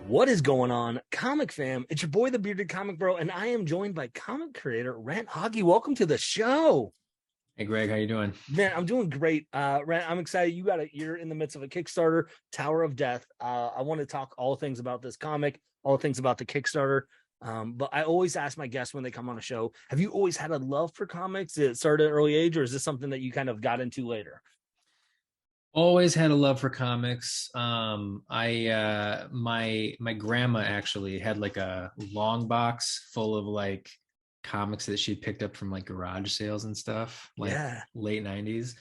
What is going on, comic fam? It's your boy, the Bearded Comic Bro, and I am joined by comic creator Rent Hawkey. Welcome to the show. Hey Greg, how you doing? Man, I'm doing great. Rent, I'm excited. You're in the midst of a Kickstarter, Tower of Death. I want to talk all things about this comic, all things about the Kickstarter. But I always ask my guests when they come on a show, have you always had a love for comics? Did it start at an early age, or is this something that you kind of got into later? Always had a love for comics. My grandma actually had like a long box full of like comics that she'd picked up from like garage sales and stuff, like Yeah. late 90s.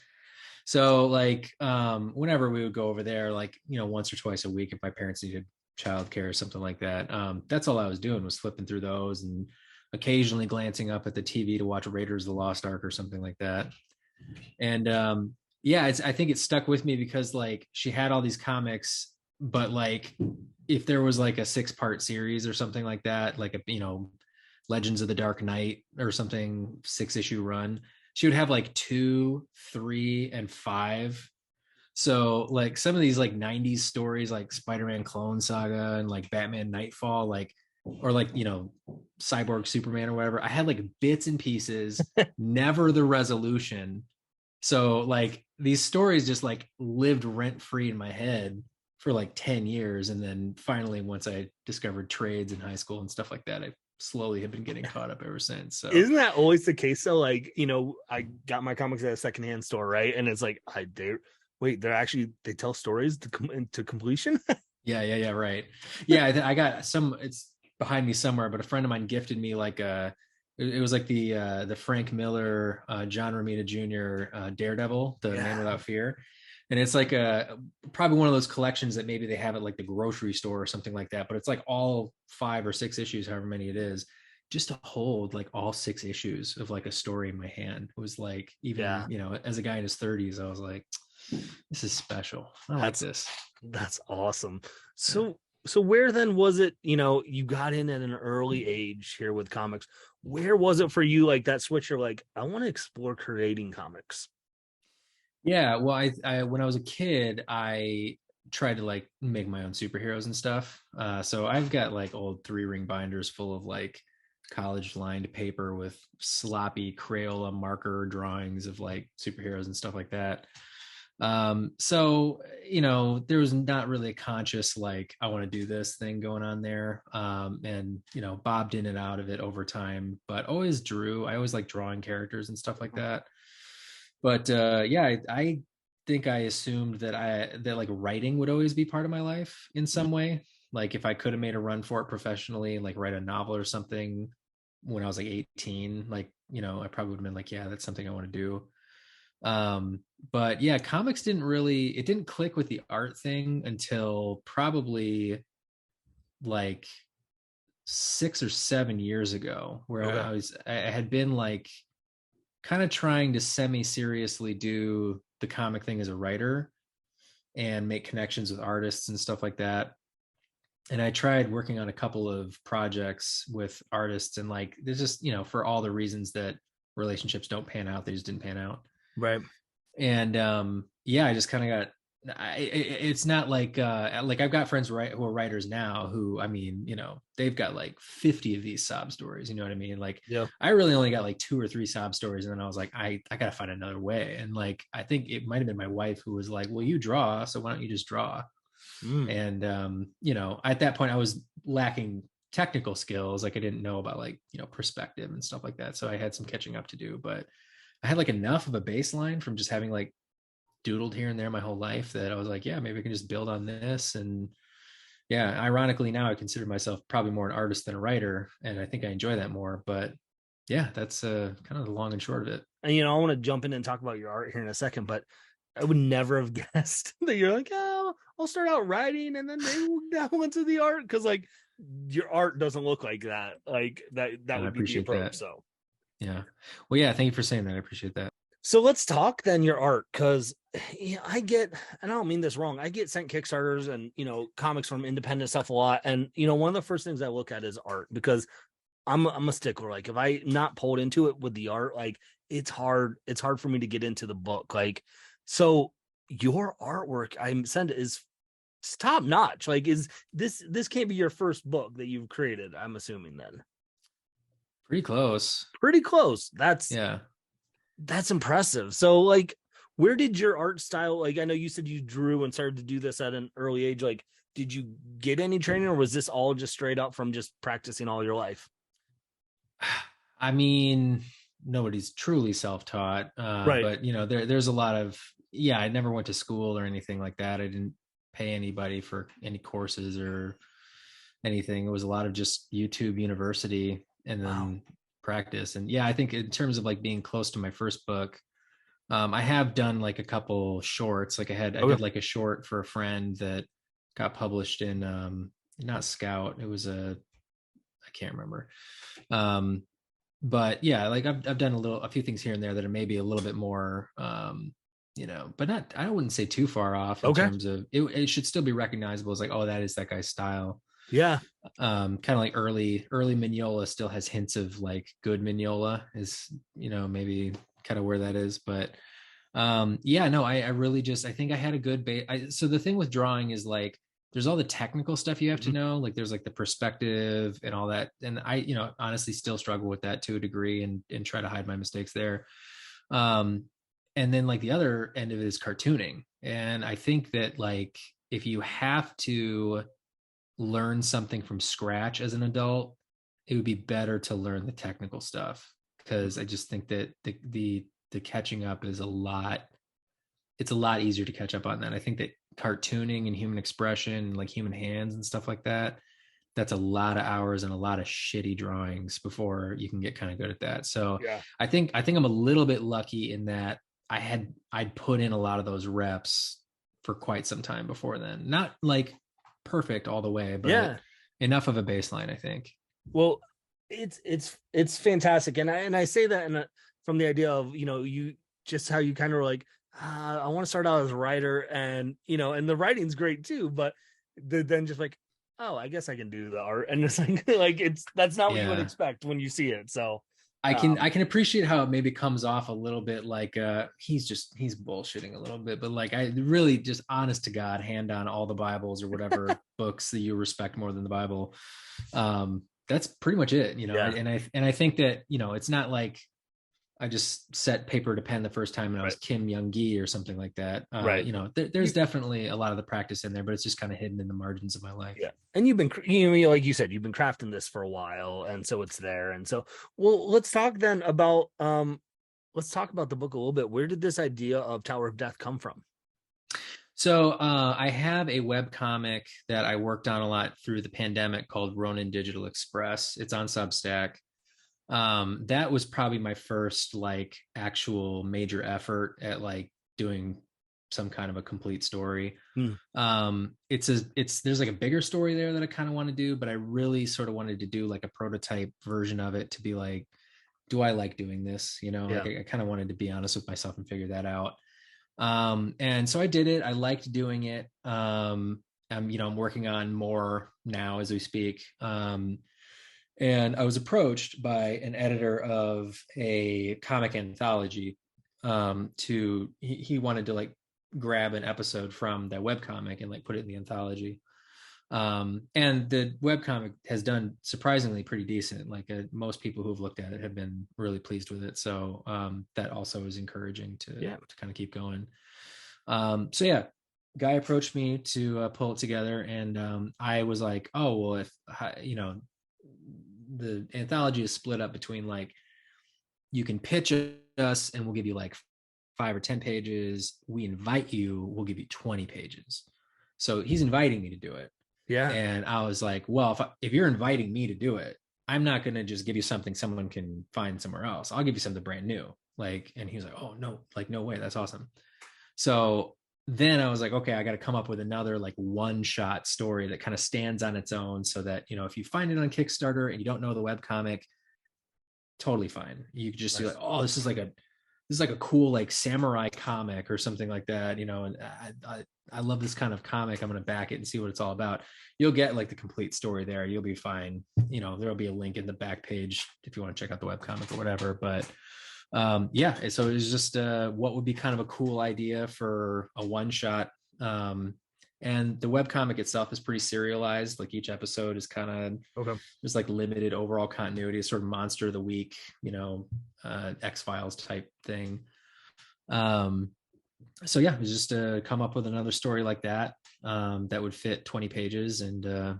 So like whenever we would go over there, like, once or twice a week if my parents needed childcare or something like that. That's all I was doing was flipping through those and occasionally glancing up at the TV to watch Raiders of the Lost Ark or something like that. And yeah, I think it stuck with me because like she had all these comics, but like if there was like a 6-part series or something like that, like Legends of the Dark Knight or something, 6-issue run, she would have like 2, 3, and 5. So like some of these like 90s stories like Spider-Man Clone Saga and like Batman Nightfall, like or like Cyborg Superman or whatever, I had like bits and pieces, never the resolution. So like these stories just like lived rent free in my head for like 10 years. And then finally, once I discovered trades in high school and stuff like that, I slowly have been getting caught up ever since. So Isn't that always the case though? Like, I got my comics at a secondhand store, right? And it's like, they tell stories to completion. yeah, right. Yeah, I got some, it's behind me somewhere, but a friend of mine gifted me like it was like the Frank Miller, John Romita Jr. Daredevil, the Man Without Fear. And it's like probably one of those collections that maybe they have at like the grocery store or something like that, but it's like all 5 or 6 issues, however many it is, just to hold like all 6 issues of like a story in my hand. It was like, even, Yeah. As a guy in his 30s, I was like, this is special. I like this. That's awesome. So where then was it, you got in at an early age here with comics. Where was it for you, like that switch? You're like, I want to explore creating comics. Yeah, well, I when I was a kid, I tried to like make my own superheroes and stuff. So I've got like old 3-ring binders full of like college lined paper with sloppy Crayola marker drawings of like superheroes and stuff like that. So there was not really a conscious like I want to do this thing going on there. And bobbed in and out of it over time, but always drew. I always like drawing characters and stuff like that. But yeah, I think I assumed that like writing would always be part of my life in some way. Like if I could have made a run for it professionally, like write a novel or something when I was like 18, like, I probably would have been like, yeah, that's something I want to do. But yeah, comics didn't click with the art thing until probably like 6 or 7 years ago, where Okay. I had been like kind of trying to semi-seriously do the comic thing as a writer and make connections with artists and stuff like that. And I tried working on a couple of projects with artists, and like there's just, for all the reasons that relationships don't pan out, they just didn't pan out. Right. And yeah, I just kind of got it's not like I've got friends who are writers now who, I mean, they've got like 50 of these sob stories, you know what I mean? Like Yeah. I really only got like 2 or 3 sob stories, and then I was like, I gotta find another way. And like I think it might have been my wife who was like, well, you draw, so why don't you just draw? Mm. And at that point I was lacking technical skills, like I didn't know about like perspective and stuff like that, so I had some catching up to do. But I had like enough of a baseline from just having like doodled here and there my whole life that I was like, yeah, maybe I can just build on this. And yeah, ironically now I consider myself probably more an artist than a writer, and I think I enjoy that more. But yeah, that's kind of the long and short of it. And I want to jump in and talk about your art here in a second, but I would never have guessed that you're like, oh, I'll start out writing and then maybe we'll delve into the art, because like your art doesn't look like that. Like that And I would be the appreciate approach. that. So Yeah, well, yeah, thank you for saying that. I appreciate that. let's talk then your art, because I get, and I don't mean this wrong, I get sent Kickstarters and comics from independent stuff a lot, and one of the first things I look at is art, because I'm a stickler. Like if I not pulled into it with the art, like it's hard for me to get into the book. Like, so your artwork I send is it's top notch. Like, is this can't be your first book that you've created, I'm assuming then. Pretty close. Pretty close. Yeah. That's impressive. So like, where did your art style, like, I know you said you drew and started to do this at an early age. Like, did you get any training, or was this all just straight up from just practicing all your life? I mean, nobody's truly self-taught, Right. but there's a lot of, yeah, I never went to school or anything like that. I didn't pay anybody for any courses or anything. It was a lot of just YouTube University and then Wow. practice. And yeah, I think in terms of like being close to my first book, I have done like a couple shorts. Like I Okay. did like a short for a friend that got published in not Scout. It was I can't remember. Um, but yeah, like I've done a few things here and there that are maybe a little bit more but not, I wouldn't say too far off in Okay. terms of it should still be recognizable as like, oh, that is that guy's style. Yeah. Kind of like early Mignola still has hints of like good Mignola is, maybe kind of where that is. But yeah, no, I really just, I think I had a good base. So the thing with drawing is like, there's all the technical stuff you have to Mhm. know. Like there's like the perspective and all that. And I, honestly still struggle with that to a degree and try to hide my mistakes there. Um, and then like the other end of it is cartooning. And I think that like, if you have to learn something from scratch as an adult, it would be better to learn the technical stuff, because I just think that the catching up is it's a lot easier to catch up on that. I think that cartooning and human expression, like human hands and stuff like that, that's a lot of hours and a lot of shitty drawings before you can get kind of good at that. So Yeah. I think I'm a little bit lucky in that I'd put in a lot of those reps for quite some time before then. Not like perfect all the way, but Yeah. enough of a baseline, I think. Well, it's fantastic, and I say that from the idea of you just how you kind of were like, I want to start out as a writer, and and the writing's great too, but then just like, oh, I guess I can do the art, and it's like like that's not what you would Yeah. expect when you see it. So, I can appreciate how it maybe comes off a little bit like he's bullshitting a little bit, but like I really just honest to God, hand on all the Bibles or whatever books that you respect more than the Bible. That's pretty much it, yeah, and I think that, it's not like I just set paper to pen the first time and I was right, Kim Young Gi or something like that. right. There's definitely a lot of the practice in there, but it's just kind of hidden in the margins of my life. Yeah. And you've been, like you said, you've been crafting this for a while. And so it's there. And so, well, let's talk about the book a little bit. Where did this idea of Tower of Death come from? So I have a web comic that I worked on a lot through the pandemic called Ronin Digital Express. It's on Substack. That was probably my first like actual major effort at like doing some kind of a complete story. Hmm. There's like a bigger story there that I kind of want to do, but I really sort of wanted to do like a prototype version of it to be like, do I like doing this? Yeah. Like I kind of wanted to be honest with myself and figure that out. And so I did it. I liked doing it. I'm working on more now as we speak. And I was approached by an editor of a comic anthology. He wanted to like grab an episode from that webcomic and like put it in the anthology. And the webcomic has done surprisingly pretty decent. Like most people who've looked at it have been really pleased with it. So that also is encouraging to kind of keep going. So yeah, guy approached me to pull it together, and I was like, oh well, if the anthology is split up between like, you can pitch us and we'll give you like 5 or 10 pages. We invite you, we'll give you 20 pages. So he's inviting me to do it. Yeah. And I was like, well, if you're inviting me to do it, I'm not going to just give you something someone can find somewhere else. I'll give you something brand new. Like, and he was like, oh no, like, no way. That's awesome. So then I was like, okay, I got to come up with another like one shot story that kind of stands on its own, so that, if you find it on Kickstarter and you don't know the webcomic, totally fine. You could just be like, oh, this is like a cool like samurai comic or something like that, and I love this kind of comic. I'm going to back it and see what it's all about. You'll get like the complete story there. You'll be fine. There'll be a link in the back page if you want to check out the webcomic or whatever. But yeah, so it was just what would be kind of a cool idea for a one shot. And the webcomic itself is pretty serialized. Like each episode is kind of, Okay. there's like limited overall continuity, sort of monster of the week, X-Files type thing. So yeah, it was just to come up with another story like that, that would fit 20 pages and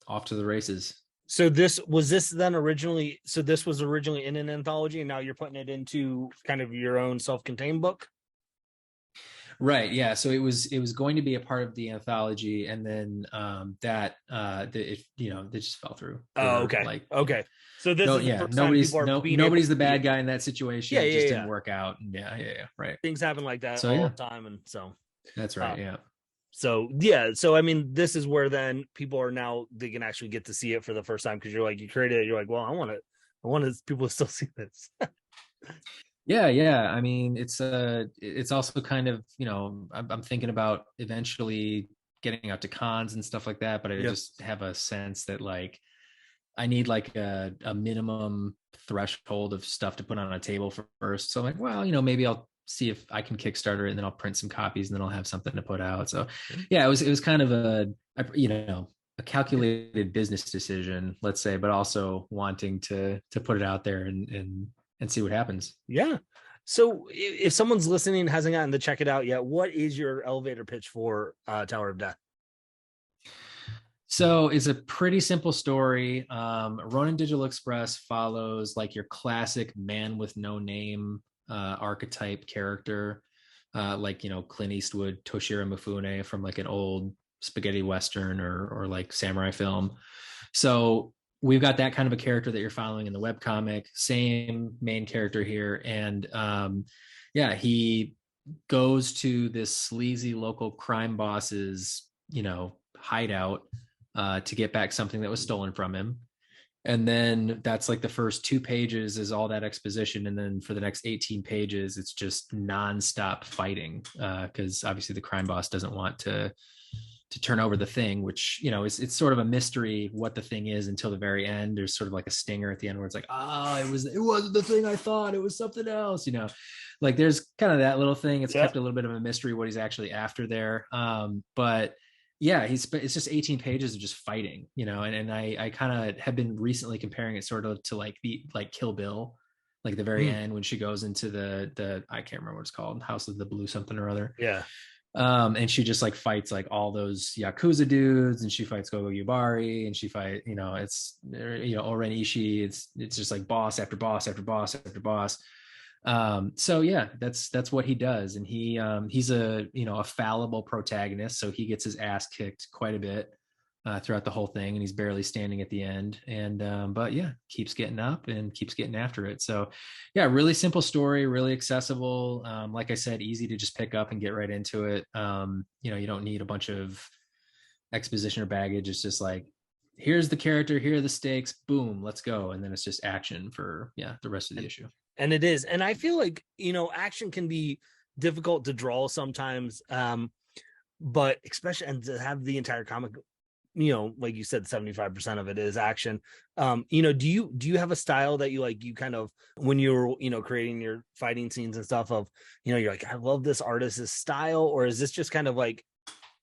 off to the races. So this was originally in an anthology, and now you're putting it into kind of your own self-contained book. Right. Yeah. So it was going to be a part of the anthology, and then they just fell through. Oh, okay. Like, okay. So this is the first time nobody's people are being nobody's able the to bad guy in that situation. Yeah, It just yeah. didn't work out. Yeah. Right. Things happen like that So all yeah, the time, and so that's right. Yeah. So yeah, so I mean, this is where then people are now they can actually get to see it for the first time, because you're like, you created it, you're like, well, I want people to still see this. Yeah. I mean, it's also kind of, I'm thinking about eventually getting out to cons and stuff like that, but I just have a sense that like I need like a minimum threshold of stuff to put on a table first. So I'm like, well, maybe I'll see if I can Kickstarter it, and then I'll print some copies, and then I'll have something to put out. So yeah, it was kind of a calculated business decision, let's say, but also wanting to put it out there and see what happens. Yeah. So if someone's listening and hasn't gotten to check it out yet, what is your elevator pitch for Tower of Death? So it's a pretty simple story. Ronin Digital Express follows like your classic man with no name archetype character, like Clint Eastwood, Toshiro Mifune from like an old spaghetti western or like samurai film. So we've got that kind of a character that you're following in the webcomic. Same main character here, and he goes to this sleazy local crime boss's hideout to get back something that was stolen from him. And then that's like the first 2 pages is all that exposition. And then for the next 18 pages, it's just nonstop fighting. Because obviously the crime boss doesn't want to turn over the thing, which, it's sort of a mystery what the thing is until the very end. There's sort of like a stinger at the end where it's like, it wasn't the thing I thought, it was something else, like there's kind of that little thing. It's kept a little bit of a mystery what he's actually after there. But yeah, it's just 18 pages of just fighting, and I kind of have been recently comparing it sort of to like Kill Bill, like the very end when she goes into the I can't remember what it's called, House of the Blue something or other. Yeah. And she just like fights like all those Yakuza dudes, and she fights Gogo Yubari, and she fight, it's Oren Ishii. It's just like boss after boss after boss after boss. So yeah, that's what he does, and he's a a fallible protagonist, so he gets his ass kicked quite a bit throughout the whole thing, and he's barely standing at the end, and but yeah, keeps getting up and keeps getting after it. So yeah, really simple story, really accessible, like I said, easy to just pick up and get right into it. You don't need a bunch of exposition or baggage. It's just like, here's the character, here are the stakes, boom, let's go, and then it's just action for the rest of the issue. And it is. And I feel like, action can be difficult to draw sometimes. But especially, and to have the entire comic, like you said, 75% of it is action. Do you have a style that you kind of, when you're, creating your fighting scenes and stuff of, you're like, I love this artist's style, or is this just kind of like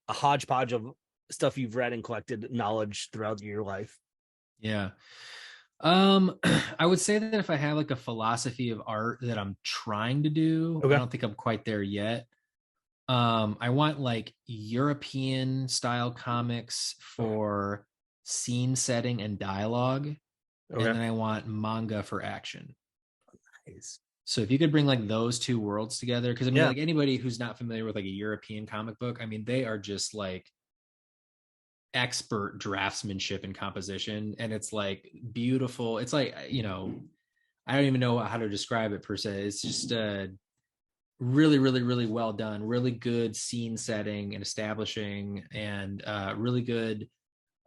a hodgepodge of stuff you've read and collected knowledge throughout your life? Yeah. I would say that if I had like a philosophy of art that I'm trying to do, I don't think I'm quite there yet. I want like European style comics for scene setting and dialogue. And then I want manga for action. Nice. So if you could bring like those 2 worlds together, because I mean, like anybody who's not familiar with like a European comic book, I mean, they are just like expert draftsmanship and composition, and it's like beautiful. It's like, I don't even know how to describe it per se. It's just really, really, really well done, really good scene setting and establishing, and really good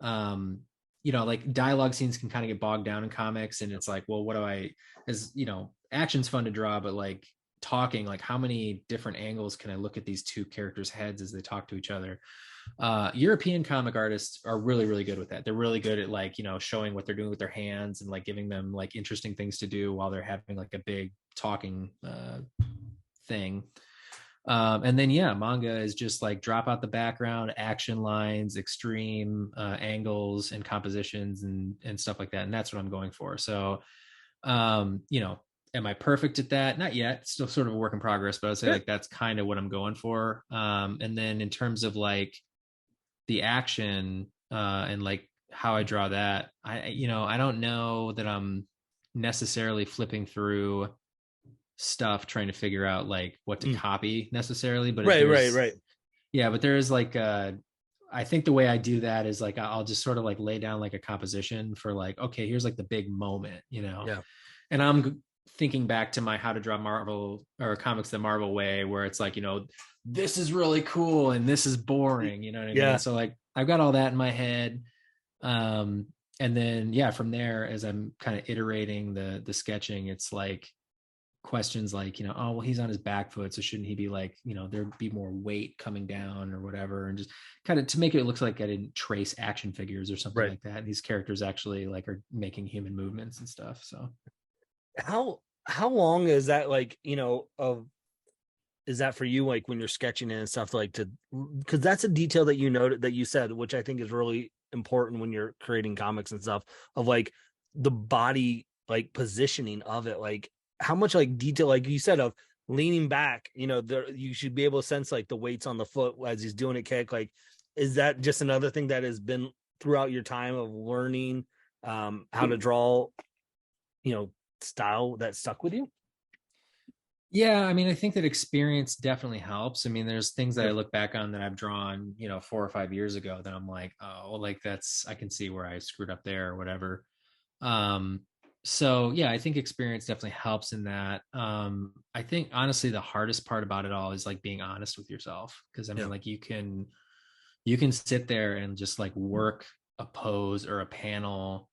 like dialogue scenes can kind of get bogged down in comics, and it's like, well, what do I, as action's fun to draw, but like talking, like how many different angles can I look at these 2 characters' heads as they talk to each other? European comic artists are really, really good with that. They're really good at like, showing what they're doing with their hands and like giving them like interesting things to do while they're having like a big talking thing. And then yeah, manga is just like drop out the background, action lines, extreme angles and compositions and stuff like that. And that's what I'm going for. So you know, am I perfect at that? Not yet. Still sort of a work in progress, but I'd say Yeah. like that's kind of what I'm going for. And then in terms of like the action and like how I draw that, I don't know that I'm necessarily flipping through stuff trying to figure out like what to Mm. copy necessarily, but Right, right, there's right. yeah, but there is like I think the way I do that is like I'll just sort of like lay down like a composition for like, okay, here's like the big moment, you know. Yeah. And I'm thinking back to my How to Draw Marvel or Comics the Marvel Way, where it's like, you know, this is really cool and this is boring, you know what I mean? Yeah. So like I've got all that in my head. Um, and then yeah, from there, as I'm kind of iterating the sketching, it's like questions like, you know, oh well, he's on his back foot, so shouldn't he be like, you know, there'd be more weight coming down or whatever, and just kind of to make it look like I didn't trace action figures or something Right. like that. And these characters actually like are making human movements and stuff. So How long is that, like, of is that for you, like when you're sketching it and stuff, like to, because that's a detail that you noted that you said, which I think is really important when you're creating comics and stuff, of like the body like positioning of it, like how much like detail, like you said, of leaning back, there you should be able to sense like the weights on the foot as he's doing a kick. Like, is that just another thing that has been throughout your time of learning how to draw, you know style that stuck with you? yeah, I mean, I think that experience definitely helps. I mean, there's things that I Yeah. look back on that I've drawn, you know, 4 or 5 years ago that I'm like, oh, well, like that's I can see where I screwed up there or whatever. Um, so yeah, I think experience definitely helps in that. I think honestly, the hardest part about it all is like being honest with yourself. Cause I mean, Yeah. like you can sit there and just like work a pose or a panel.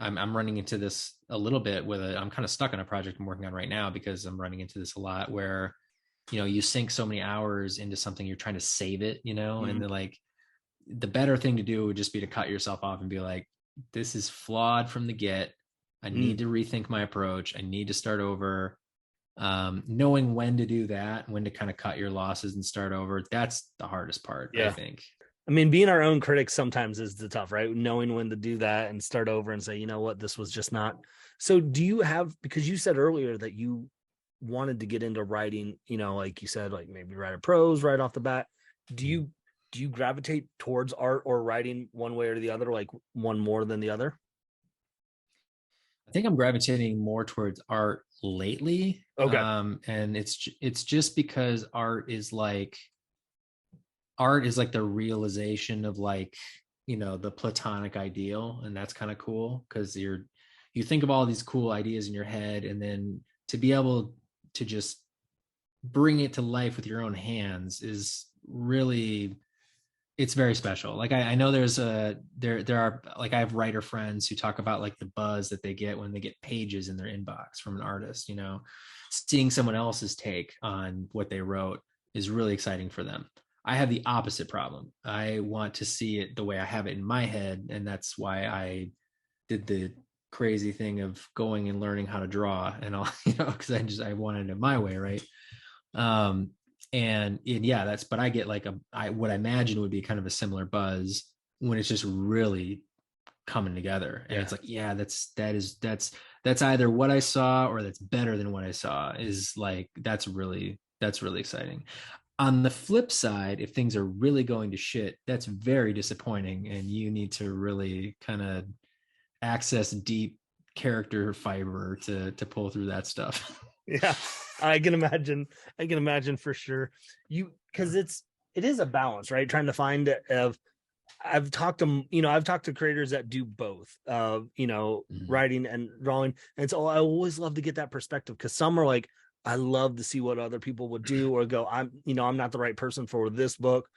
I'm running into this a little bit with I'm kind of stuck on a project I'm working on right now because I'm running into this a lot where, you know, you sink so many hours into something, you're trying to save it, you know, and Mhm. they're like, the better thing to do would just be to cut yourself off and be like, this is flawed from the get. I Mm. need to rethink my approach. I need to start over. Knowing when to do that, when to kind of cut your losses and start over, that's the hardest part, I Yeah. think. I mean, being our own critics sometimes is the tough, right? Knowing when to do that and start over and say, you know what, this was just not. So, do you have, because you said earlier that you wanted to get into writing, like you said, like maybe write a prose right off the bat. Do you do you gravitate towards art or writing one way or the other, like one more than the other? I think I'm gravitating more towards art lately. Okay. And it's just because art is like the realization of like, you know, the platonic ideal, and that's kind of cool because you think of all these cool ideas in your head, and then to be able to just bring it to life with your own hands is really, it's very special. Like I know there are like I have writer friends who talk about like the buzz that they get when they get pages in their inbox from an artist, you know, seeing someone else's take on what they wrote is really exciting for them. I have the opposite problem. I want to see it the way I have it in my head, and that's why I did the crazy thing of going and learning how to draw and all, you know, because I wanted it my way, right? um and yeah, that's, but I get like what I imagine would be kind of a similar buzz when it's just really coming together, and Yeah. it's like, yeah, that's either what I saw or that's better than what I saw, is like that's really exciting. On the flip side, if things are really going to shit, that's very disappointing, and you need to really kind of access deep character fiber to pull through that stuff. Yeah, I can imagine for sure. Because it is a balance, right? Trying to find of I've talked to creators that do both, Mhm. writing and drawing. And so I always love to get that perspective, because some are like, I love to see what other people would do, or go, I'm not the right person for this book.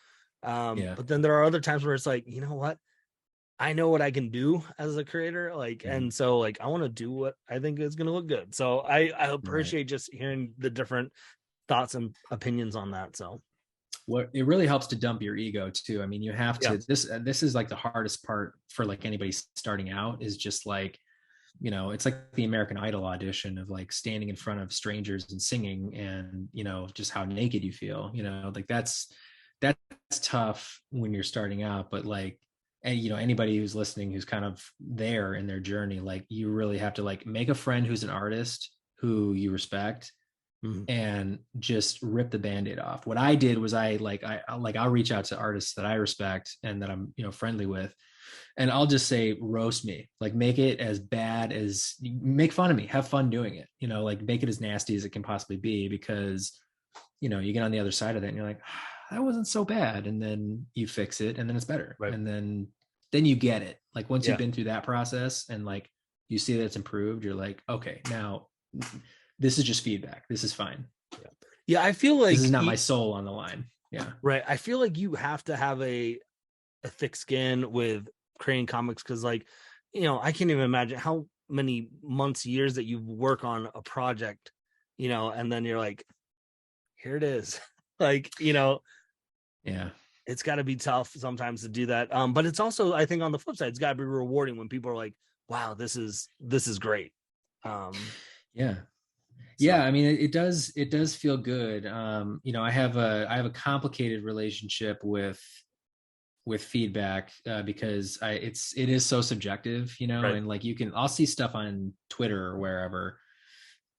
Yeah. But then there are other times where it's like, you know what? I know what I can do as a creator, like, Mhm. and so like I want to do what I think is going to look good. So I Right. appreciate just hearing the different thoughts and opinions on that. So What it really helps to dump your ego too. I mean, you have yeah, to, this is like the hardest part for like anybody starting out, is just like you know, it's like the American Idol audition of like standing in front of strangers and singing, and, you know, just how naked you feel, you know, like that's tough when you're starting out. But like, and you know, anybody who's listening who's kind of there in their journey, like you really have to like make a friend who's an artist who you respect, Mhm. and just rip the band-aid off. What I did was I'll reach out to artists that I respect and that I'm, you know, friendly with, and I'll just say roast me, like make it as bad as, make fun of me, have fun doing it, you know, like make it as nasty as it can possibly be, because, you know, you get on the other side of that and you're like, that wasn't so bad, and then you fix it and then it's better, Right. and then you get it. Like once Yeah. you've been through that process and like you see that it's improved, you're like, okay, now this is just feedback, this is fine, Yeah. I feel like this is not my soul on the line. Yeah. right. I feel like you have to have a thick skin with creating comics, because like, you know, I can't even imagine how many months, years that you work on a project, you know, and then you're like, here it is. Like, you know, Yeah. it's got to be tough sometimes to do that. But it's also, I think on the flip side, it's got to be rewarding when people are like, wow, this is great. Yeah. So Yeah, I mean, it does feel good. You know, I have a complicated relationship with feedback, because it is so subjective, you know, right. and like I'll see stuff on Twitter or wherever,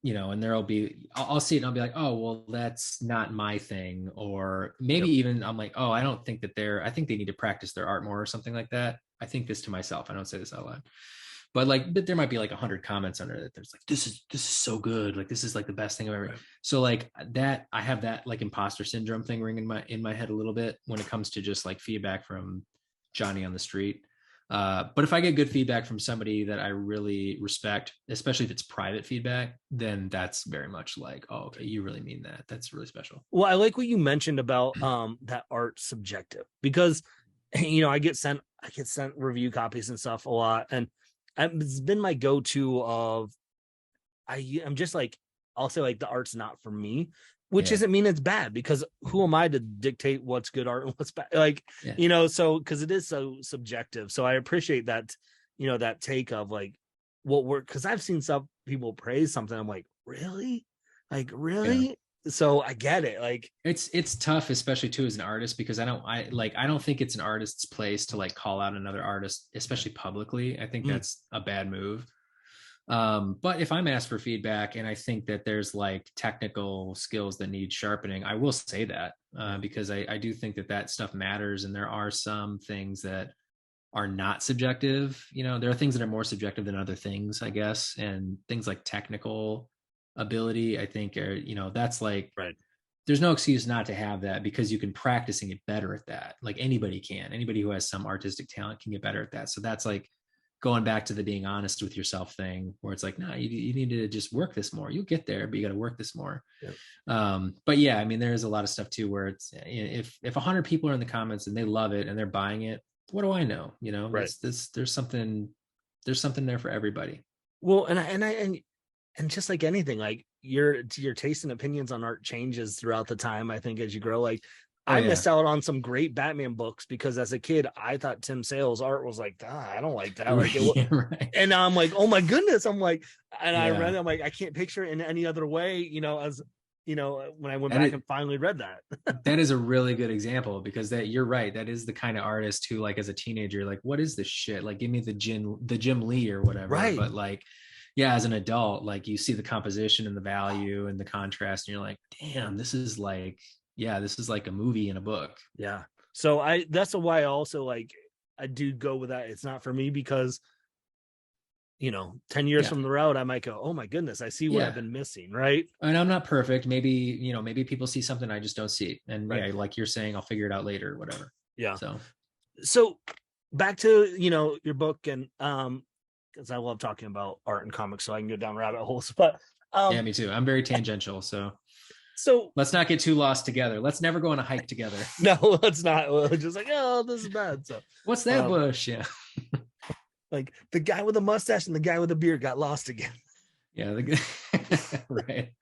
you know, and I'll see it and I'll be like, oh, well, that's not my thing. Or maybe Yep. even I'm like, oh, I think they need to practice their art more or something like that. I think this to myself. I don't say this out loud. But there might be like 100 comments under it. There's like, this is so good. Like, this is like the best thing I've ever. Right. So like that, I have that like imposter syndrome thing ringing in my head a little bit when it comes to just like feedback from Johnny on the street. But if I get good feedback from somebody that I really respect, especially if it's private feedback, then that's very much like, oh, okay, you really mean that. That's really special. Well, I like what you mentioned about that art subjective, because you know, I get sent review copies and stuff a lot, and it's been my go-to of I'm just like, I'll say like the art's not for me, which Yeah. doesn't mean it's bad, because who am I to dictate what's good art and what's bad? Like, Yeah. you know, so because it is so subjective. So I appreciate that, you know, that take of like what work, because I've seen some people praise something. I'm like, really? Like, Yeah. really? So I get it. Like, It's tough, especially too as an artist, because I don't think it's an artist's place to like call out another artist, especially publicly. I think mm, that's a bad move. But if I'm asked for feedback and I think that there's like technical skills that need sharpening, I will say that, because I do think that stuff matters, and there are some things that are not subjective. You know, there are things that are more subjective than other things, I guess, and things like technical ability, I think, are, you know, that's like, right. there's no excuse not to have that, because you can practice and get better at that. Like anybody who has some artistic talent can get better at that. So that's like going back to the being honest with yourself thing, where it's like, no, you need to just work this more. You'll get there, but you got to work this more. Yeah. But yeah, I mean, there's a lot of stuff too where it's, if 100 people are in the comments and they love it and they're buying it, what do I know? You know, Right. there's something there for everybody. Well, and just like anything, like your taste and opinions on art changes throughout the time, I think, as you grow. Like, Oh I yeah. missed out on some great Batman books because as a kid I thought Tim Sale's art was like, I don't like that. Like, Yeah, right. and now I'm like, oh my goodness. I'm like, and I read Yeah. it, I'm like, I can't picture it in any other way, you know, as you know, when I went And back and finally read that. that is a really good example, because that, you're right, that is the kind of artist who, like, as a teenager, like, what is this shit? Like, give me the Jim Lee or whatever. Right. But like, yeah, as an adult, like, you see the composition and the value and the contrast, and you're like, damn, this is like, yeah, this is like a movie in a book. Yeah. So that's why I also like, I do go with that. It's not for me because, you know, 10 years Yeah. from the road, I might go, oh my goodness, I see what Yeah. I've been missing. Right. And I'm not perfect. Maybe, you know, maybe people see something I just don't see. And Right. yeah, like you're saying, I'll figure it out later or whatever. Yeah. So Back to, you know, your book, and because I love talking about art and comics, so I can go down rabbit holes. But yeah, me too. I'm very tangential. so Let's not get too lost together. Let's never go on a hike together. no, let's not. We're just like, oh, this is bad. So What's that bush? Yeah. like the guy with the mustache and the guy with the beard got lost again. Yeah. Right.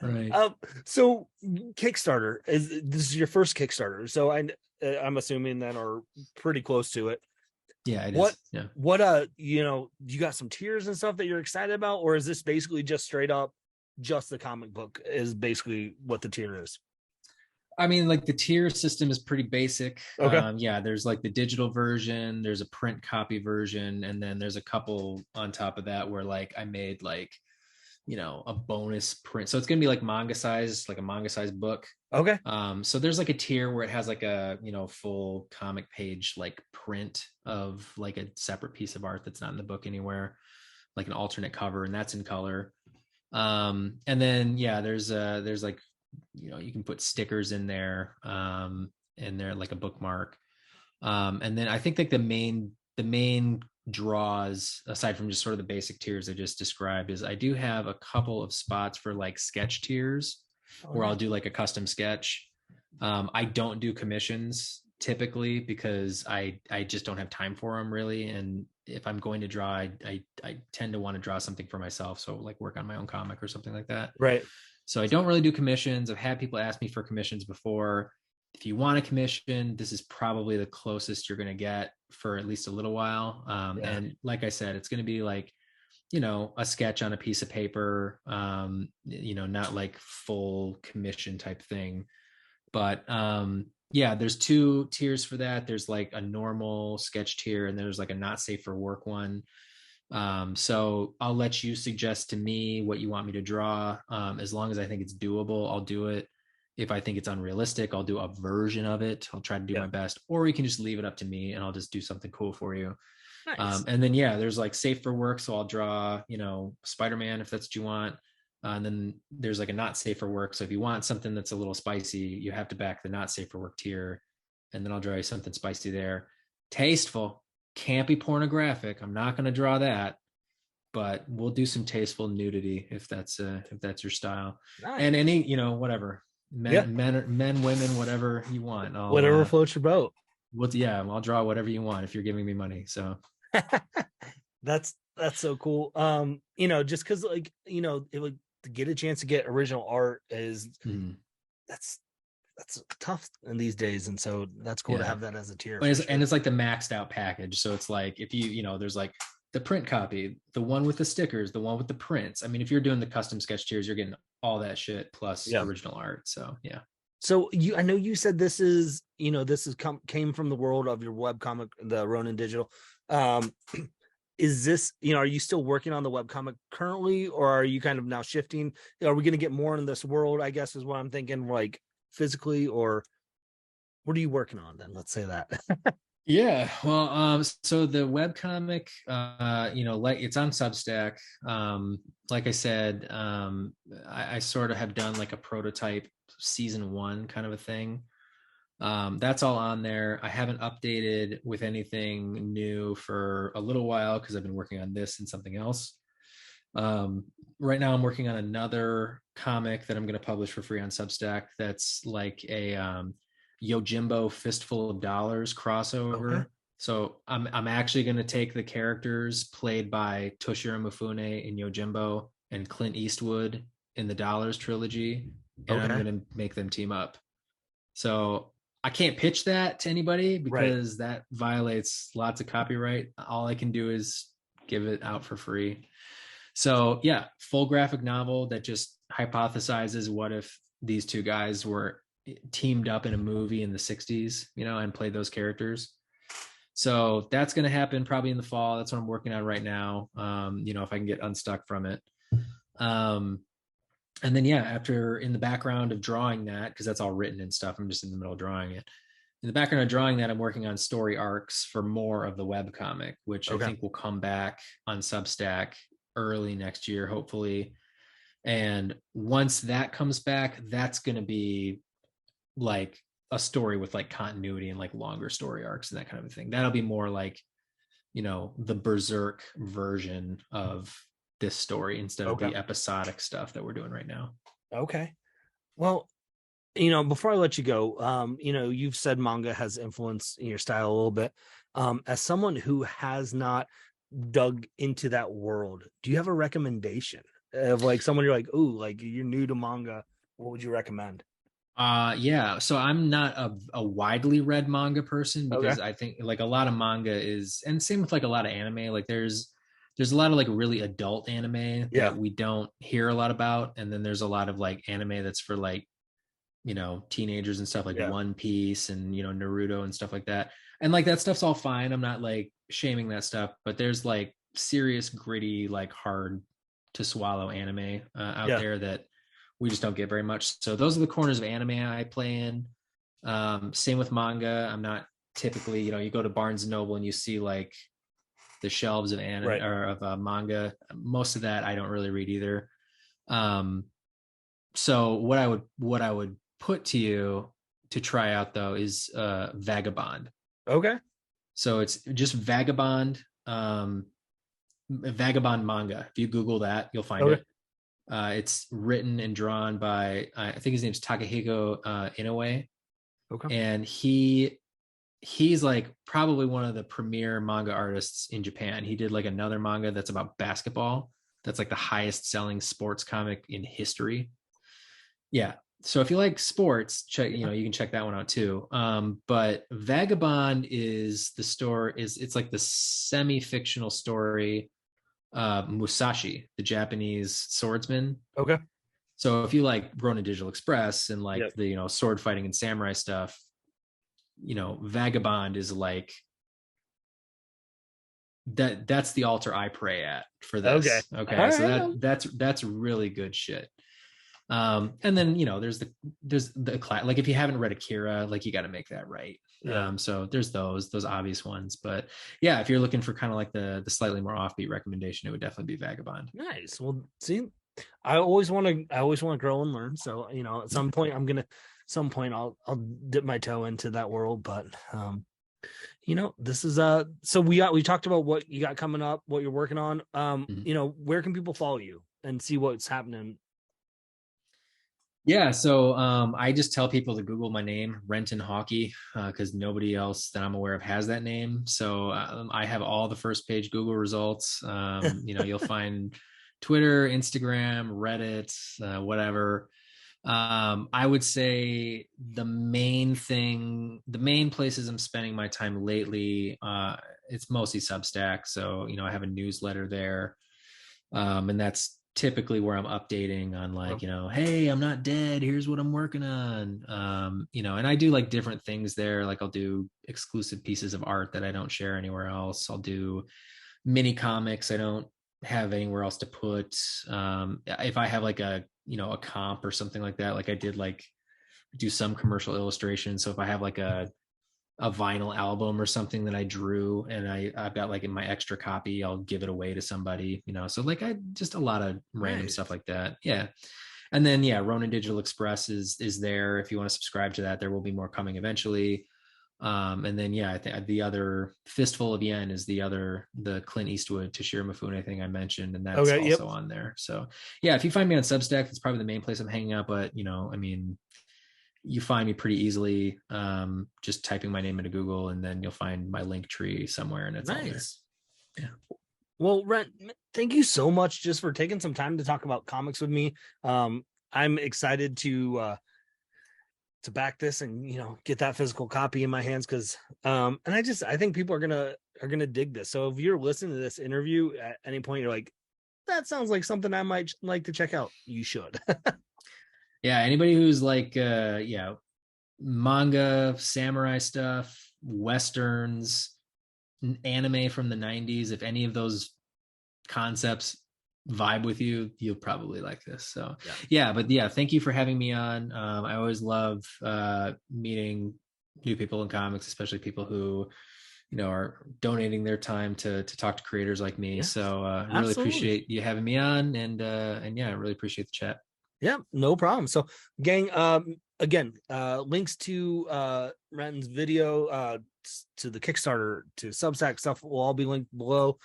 Right. So Kickstarter, this is your first Kickstarter, so I'm assuming that, or pretty close to it. Yeah, it What is. Yeah. you got some tiers and stuff that you're excited about, or is this basically just straight up just the comic book is basically what the tier is? I mean, like the tier system is pretty basic. Okay. Yeah, there's like the digital version, there's a print copy version, and then there's a couple on top of that where like I made like, a bonus print. So it's gonna be like manga size, like a manga size book. Okay. So there's like a tier where it has like a, full comic page like print of like a separate piece of art that's not in the book anywhere, like an alternate cover, and that's in color. And then yeah, there's like, you can put stickers in there, like a bookmark. And then I think like the main draws, aside from just sort of the basic tiers I just described, is I do have a couple of spots for like sketch tiers where I'll do like a custom sketch. I don't do commissions typically because I just don't have time for them really. And if I'm going to draw, I tend to want to draw something for myself. So like work on my own comic or something like that. Right. So I don't really do commissions. I've had people ask me for commissions before. If you want a commission, this is probably the closest you're going to get for at least a little while. Yeah. And like I said, it's going to be like, a sketch on a piece of paper, not like full commission type thing. But yeah, there's two tiers for that. There's like a normal sketch tier and there's like a not safe for work one. So I'll let you suggest to me what you want me to draw. As long as I think it's doable, I'll do it. If I think it's unrealistic, I'll do a version of it. I'll try to do my best, or you can just leave it up to me and I'll just do something cool for you. Nice. And then, yeah, there's like safe for work. So I'll draw, Spider-Man if that's what you want. And then there's like a not safe for work. So if you want something that's a little spicy, you have to back the not safe for work tier. And then I'll draw you something spicy there. Tasteful, can't be pornographic. I'm not going to draw that, but we'll do some tasteful nudity if that's your style. Nice. And any, whatever, men, women, whatever you want. Whatever floats your boat. I'll draw whatever you want if you're giving me money. So that's so cool. Just because like, it would to get a chance to get original art is that's tough in these days, and so that's cool to have that as a tier. And it's like the maxed out package. So it's like if there's like the print copy, the one with the stickers, the one with the prints. I mean, if you're doing the custom sketch tiers, you're getting all that shit plus original art. So yeah. So I know you said this is came from the world of your webcomic, the Ronin Digital. Is this, are you still working on the webcomic currently, or are you kind of now shifting? Are we going to get more in this world, I guess is what I'm thinking, like physically, or what are you working on then? Let's say that. Yeah. Well, so the webcomic, like it's on Substack. Like I said, I sort of have done like a prototype season 1 kind of a thing. That's all on there. I haven't updated with anything new for a little while because I've been working on this and something else. Right now I'm working on another comic that I'm going to publish for free on Substack. That's like a Yojimbo Fistful of Dollars crossover. Okay. So I'm actually going to take the characters played by Toshiro Mifune in Yojimbo and Clint Eastwood in the Dollars trilogy, and I'm going to make them team up. So I can't pitch that to anybody because that violates lots of copyright. All I can do is give it out for free. So yeah, full graphic novel that just hypothesizes what if these two guys were teamed up in a movie in the 60s, and played those characters. So that's going to happen probably in the fall. That's what I'm working on right now. If I can get unstuck from it. And then, after in the background of drawing that, because that's all written and stuff, I'm just in the middle of drawing it. In the background of drawing that, I'm working on story arcs for more of the webcomic, which I think will come back on Substack early next year, hopefully. And once that comes back, that's going to be like a story with like continuity and like longer story arcs and that kind of a thing. That'll be more like, the Berserk version of this story instead of the episodic stuff that we're doing right now. Okay. Well, before I let you go, you've said manga has influenced your style a little bit. As someone who has not dug into that world, do you have a recommendation of like someone you're like, ooh, like you're new to manga? What would you recommend? Yeah. So I'm not a widely read manga person Okay. because I think like a lot of manga is, and same with like a lot of anime, like there's a lot of like really adult anime Yeah. that we don't hear a lot about. And then there's a lot of like anime that's for like, teenagers and stuff like Yeah. One Piece and, Naruto and stuff like that. And like that stuff's all fine. I'm not like shaming that stuff, but there's like serious, gritty, like hard to swallow anime out Yeah. there that we just don't get very much. So those are the corners of anime I play in. Same with manga. I'm not typically, you go to Barnes and Noble and you see like the shelves of anime Right. or of manga. Most of that I don't really read either. Um, so what I would put to you to try out though is Vagabond. Okay. So it's just Vagabond manga. If you Google that, you'll find Okay. it. It's written and drawn by I think his name's Takahiko Inoue, Okay. and he's like probably one of the premier manga artists in Japan. He did like another manga that's about basketball. That's like the highest selling sports comic in history. Yeah. So if you like sports, check, you can check that one out too. But Vagabond is the story is it's like the semi-fictional story Musashi, the Japanese swordsman. Okay. So if you like Ronin Digital Express and like Yep. the sword fighting and samurai stuff, Vagabond is like that's the altar I pray at for Okay. this. Okay. All So right. that's really good shit. And then there's the like if you haven't read Akira, like you got to make that right. Yeah. So there's those obvious ones, but yeah, if you're looking for kind of like the slightly more offbeat recommendation, it would definitely be Vagabond. Nice. Well, see, I always want to grow and learn. So, at some point I'll dip my toe into that world. But this is so we talked about what you got coming up, what you're working on. Mhm. Where can people follow you and see what's happening? Yeah, so I just tell people to Google my name, Rent Hawkey, because nobody else that I'm aware of has that name. So I have all the first page Google results. You'll find Twitter, Instagram, Reddit, whatever. I would say the main places I'm spending my time lately, it's mostly Substack. So, I have a newsletter there. And that's typically where I'm updating on like, hey, I'm not dead. Here's what I'm working on. And I do like different things there. Like I'll do exclusive pieces of art that I don't share anywhere else. I'll do mini comics I don't have anywhere else to put. If I have like a comp or something like that, like I did like do some commercial illustration. So if I have like a vinyl album or something that I drew and I've got like in my extra copy, I'll give it away to somebody, so like I just a lot of random Nice. stuff like that. Yeah. And then yeah, Ronin Digital Express is there. If you want to subscribe to that, there will be more coming eventually. And then yeah, I think the other Fistful of Yen is the Clint Eastwood Toshiro Mifune thing I mentioned, and that's Okay. Yep. also on there. So yeah, if you find me on Substack, it's probably the main place I'm hanging out. But I mean, you find me pretty easily, just typing my name into Google, and then you'll find my link tree somewhere, and it's all there. Nice. Yeah. Well, Rent, thank you so much just for taking some time to talk about comics with me. I'm excited to back this and get that physical copy in my hands because and I think people are gonna dig this. So if you're listening to this interview at any point, you're like, that sounds like something I might like to check out. You should. Yeah. Anybody who's like, yeah, manga, samurai stuff, westerns, anime from the 90s, if any of those concepts vibe with you, you'll probably like this. So yeah, but yeah, thank you for having me on. I always love meeting new people in comics, especially people who are donating their time to talk to creators like me. Yes, So really absolutely. appreciate you having me on, and yeah, I really appreciate the chat. Yeah, no problem. So, gang, again, links to Renton's video, to the Kickstarter, to Substack stuff will all be linked below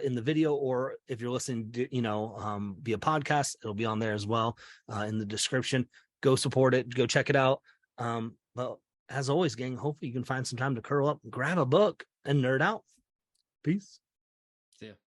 in the video, or if you're listening, via podcast, it'll be on there as well in the description. Go support it. Go check it out. But as always, gang, hopefully you can find some time to curl up, grab a book, and nerd out. Peace. See ya.